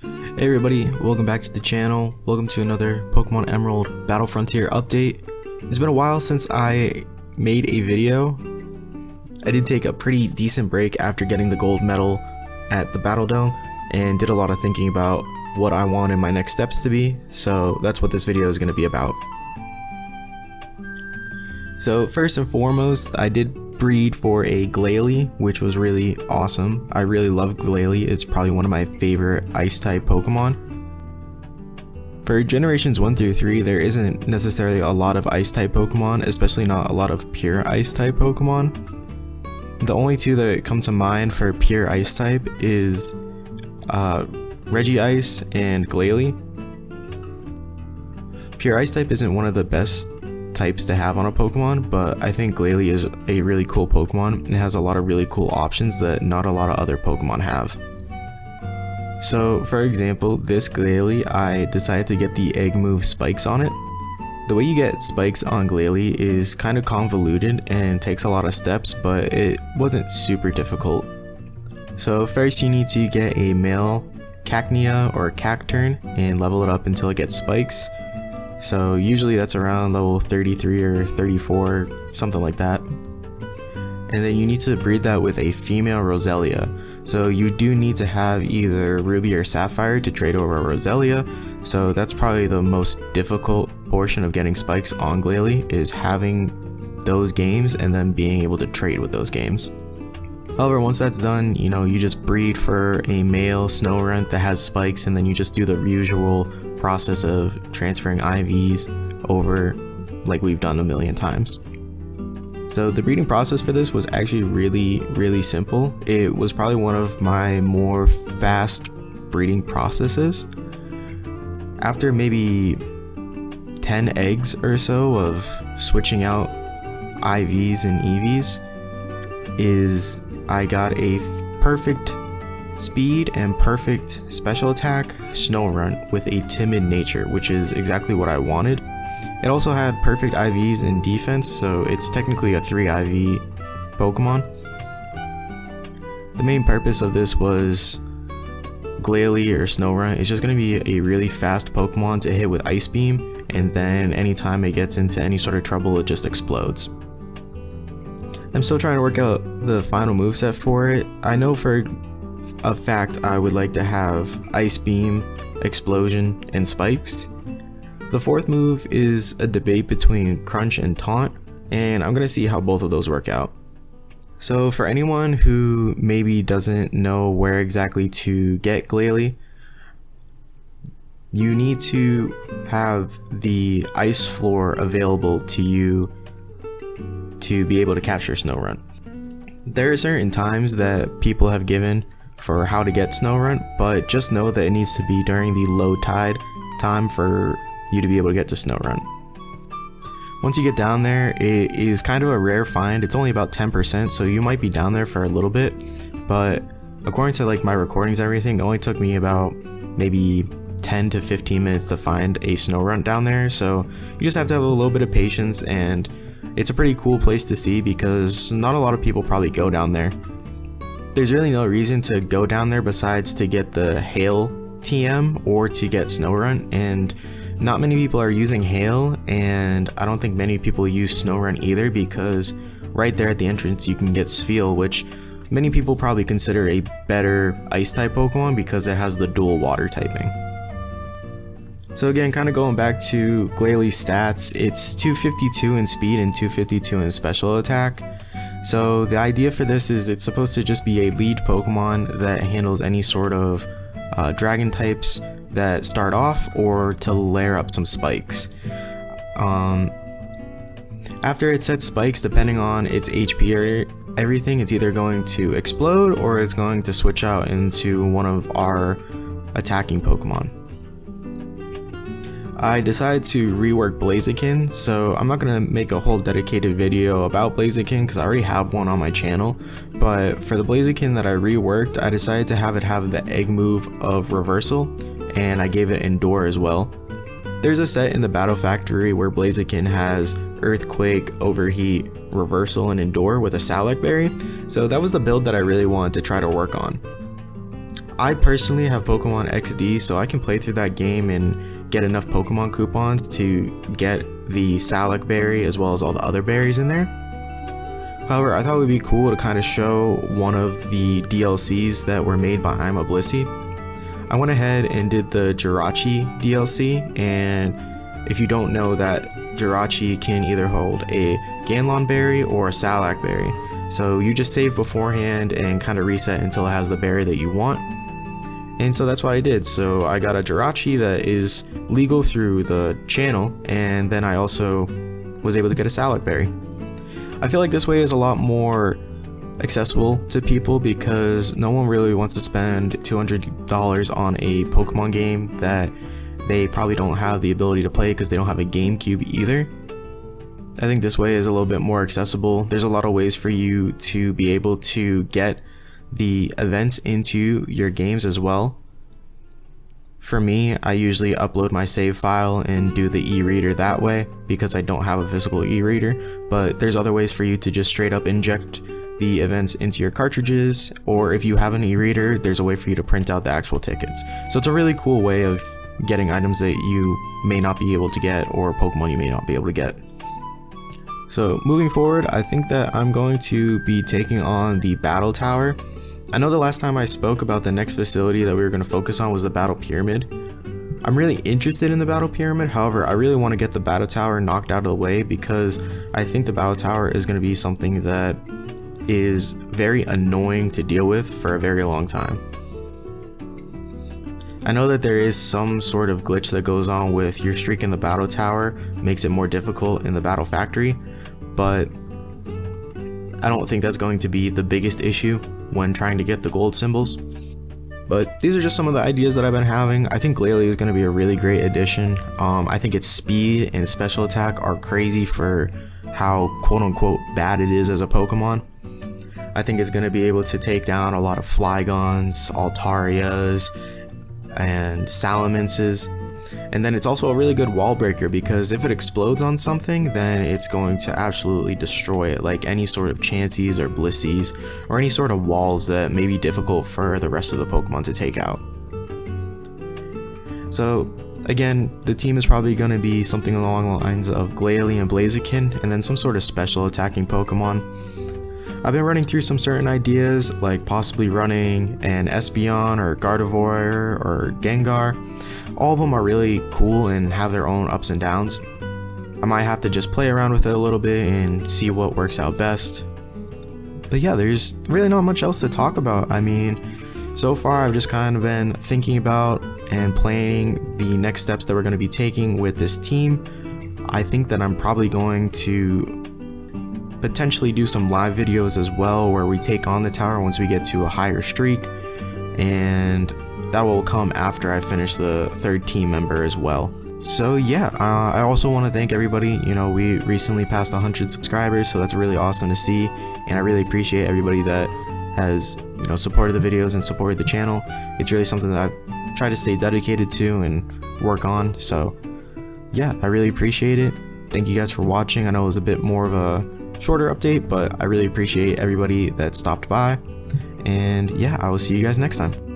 Hey everybody, welcome back to the channel. Welcome to another Pokemon Emerald Battle Frontier update. It's been a while since I made a video. I did take a pretty decent break after getting the gold medal at the Battle Dome and did a lot of thinking about what I wanted my next steps to be, so that's what this video is going to be about. So first and foremost, I did breed for a Glalie, which was really awesome. I really love Glalie. It's probably one of my favorite ice type Pokemon. For generations 1 through 3, there isn't necessarily a lot of ice type Pokemon, especially not a lot of pure ice type Pokemon. The only two that come to mind for pure ice type is Regice and Glalie. Pure ice type isn't one of the best types to have on a Pokemon, but I think Glalie is a really cool Pokemon. It has a lot of really cool options that not a lot of other Pokemon have. So for example, this Glalie, I decided to get the egg move spikes on it. The way you get spikes on Glalie is kind of convoluted and takes a lot of steps, but it wasn't super difficult. So first you need to get a male Cacnea or Cacturn and level it up until it gets spikes. So usually that's around level 33 or 34, something like that. And then you need to breed that with a female Roselia. So you do need to have either Ruby or Sapphire to trade over a Roselia. So that's probably the most difficult portion of getting spikes on Glalie, is having those games and then being able to trade with those games. However, once that's done, you just breed for a male Snorunt that has spikes, and then you just do the usual process of transferring IVs over like we've done a million times. So the breeding process for this was actually really simple. It was probably one of my more fast breeding processes. After maybe 10 eggs or so of switching out IVs and EVs, I got a perfect speed and perfect special attack Snorunt with a timid nature, which is exactly what I wanted. It also had perfect IVs in defense, so it's technically a 3 IV Pokemon. The main purpose of this was Glalie or Snorunt is just going to be a really fast Pokemon to hit with Ice Beam, and then anytime it gets into any sort of trouble, it just explodes. I'm still trying to work out the final moveset for it. I know for a fact I would like to have Ice Beam, Explosion, and Spikes. The fourth move is a debate between Crunch and Taunt, and I'm going to see how both of those work out. So for anyone who maybe doesn't know where exactly to get Glalie, you need to have the ice floor available to you to be able to capture Snorunt. There are certain times that people have given for how to get Snorunt, but just know that it needs to be during the low tide time for you to be able to get to Snorunt. Once you get down there, it is kind of a rare find. It's only about 10%, so you might be down there for a little bit, but according to like my recordings and everything, it only took me about maybe 10 to 15 minutes to find a Snorunt down there. So you just have to have a little bit of patience, and it's a pretty cool place to see because not a lot of people probably go down there. There's really no reason to go down there besides to get the Hail TM or to get Snorunt, and not many people are using Hail, and I don't think many people use Snorunt either, because right there at the entrance you can get Spheal, which many people probably consider a better ice type Pokemon because it has the dual water typing. So again, kind of going back to Glalie's stats, it's 252 in speed and 252 in special attack. So the idea for this is it's supposed to just be a lead Pokemon that handles any sort of dragon types that start off, or to layer up some spikes. After it sets spikes, depending on its HP or everything, it's either going to explode or it's going to switch out into one of our attacking Pokemon. I decided to rework Blaziken, so I'm not going to make a whole dedicated video about Blaziken because I already have one on my channel, but for the Blaziken that I reworked, I decided to have it have the egg move of Reversal, and I gave it Endure as well. There's a set in the Battle Factory where Blaziken has Earthquake, Overheat, Reversal, and Endure with a Salak Berry, so that was the build that I really wanted to try to work on. I personally have Pokemon XD, so I can play through that game and get enough Pokemon coupons to get the Salac berry as well as all the other berries in there. However, I thought it would be cool to kind of show one of the DLCs that were made by I'm a Blissey. I went ahead and did the Jirachi DLC, and if you don't know, that Jirachi can either hold a Ganlon berry or a Salac berry. So you just save beforehand and kind of reset until it has the berry that you want. And so that's what I did. So I got a Jirachi that is legal through the channel, and then I also was able to get a Salac berry. I feel like this way is a lot more accessible to people because no one really wants to spend $200 on a Pokemon game that they probably don't have the ability to play because they don't have a GameCube either. I think this way is a little bit more accessible. There's a lot of ways for you to be able to get the events into your games as well. For me, I usually upload my save file and do the e-reader that way because I don't have a physical e-reader, but there's other ways for you to just straight up inject the events into your cartridges, or if you have an e-reader, there's a way for you to print out the actual tickets. So it's a really cool way of getting items that you may not be able to get, or Pokemon you may not be able to get. So moving forward, I think that I'm going to be taking on the Battle Tower. I know the last time I spoke about the next facility that we were going to focus on was the Battle Pyramid. I'm really interested in the Battle Pyramid, however, I really want to get the Battle Tower knocked out of the way because I think the Battle Tower is going to be something that is very annoying to deal with for a very long time. I know that there is some sort of glitch that goes on with your streak in the Battle Tower, makes it more difficult in the Battle Factory, but I don't think that's going to be the biggest issue when trying to get the gold symbols. But these are just some of the ideas that I've been having. I think Glalie is going to be a really great addition. I think its speed and special attack are crazy for how quote-unquote bad it is as a Pokemon. I think it's going to be able to take down a lot of Flygons, Altarias, and Salamances. And then it's also a really good wall breaker because if it explodes on something, then it's going to absolutely destroy it, like any sort of Chanseys or Blissies or any sort of walls that may be difficult for the rest of the Pokemon to take out. So again, the team is probably going to be something along the lines of Glalie and Blaziken, and then some sort of special attacking Pokemon. I've been running through some certain ideas, like possibly running an Espeon or Gardevoir or Gengar. All of them are really cool and have their own ups and downs. I might have to just play around with it a little bit and see what works out best. But yeah, there's really not much else to talk about. I mean, so far I've just kind of been thinking about and planning the next steps that we're going to be taking with this team. I think that I'm probably going to potentially do some live videos as well where we take on the tower once we get to a higher streak, and that will come after I finish the third team member as well. So yeah, I also want to thank everybody. You know, we recently passed 100 subscribers, so that's really awesome to see, and I really appreciate everybody that has, you know, supported the videos and supported the channel. It's really something that I've tried to stay dedicated to and work on. So yeah, I really appreciate it. Thank you guys for watching. I know it was a bit more of a shorter update, but I really appreciate everybody that stopped by, and yeah, I will see you guys next time.